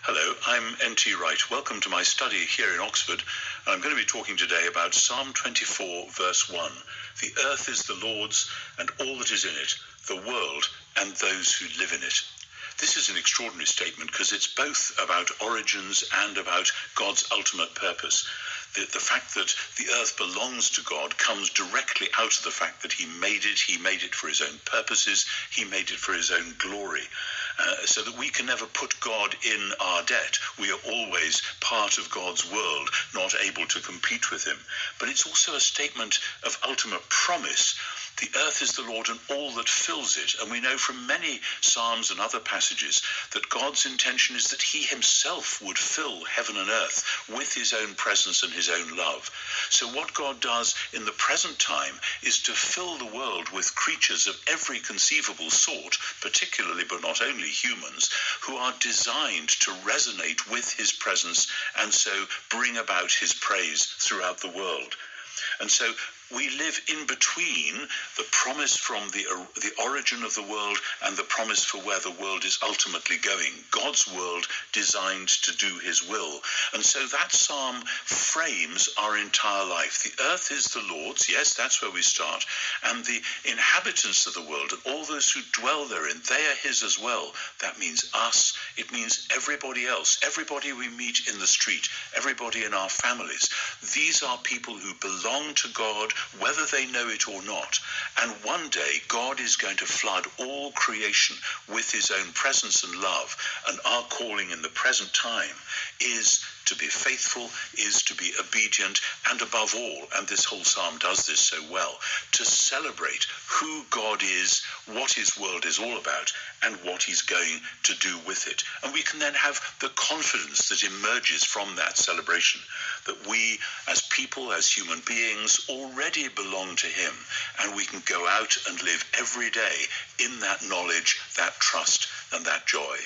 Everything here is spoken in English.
Hello, I'm N.T. Wright. Welcome to my study here in Oxford. I'm going to be talking today about Psalm 24, verse 1. The earth is the Lord's and all that is in it, the world and those who live in it. This is an extraordinary statement because it's both about origins and about God's ultimate purpose. The fact that the earth belongs to God comes directly out of the fact that he made it for his own purposes, he made it for his own glory, so that we can never put God in our debt. We are always part of God's world, not able to compete with him. But it's also a statement of ultimate promise. The earth is the Lord and all that fills it. And we know from many Psalms and other passages that God's intention is that he himself would fill heaven and earth with his own presence and his own love. So what God does in the present time is to fill the world with creatures of every conceivable sort, particularly but not only humans, who are designed to resonate with his presence and so bring about his praise throughout the world. And so we live in between the promise from the origin of the world and the promise for where the world is ultimately going. God's world designed to do his will. And so that psalm frames our entire life. The earth is the Lord's, yes, that's where we start, and the inhabitants of the world and all those who dwell therein, they are his as well. That means us, it means everybody else, everybody we meet in the street, everybody in our families. These are people who belong to God, whether they know it or not. And one day God is going to flood all creation with his own presence and love. And our calling in the present time is to be faithful, is to be obedient, and above all, and this whole psalm does this so well, to celebrate who God is, what his world is all about, and what he's going to do with it. And we can then have the confidence that emerges from that celebration, that we as people, as human beings, already belong to him, and we can go out and live every day in that knowledge, that trust, and that joy.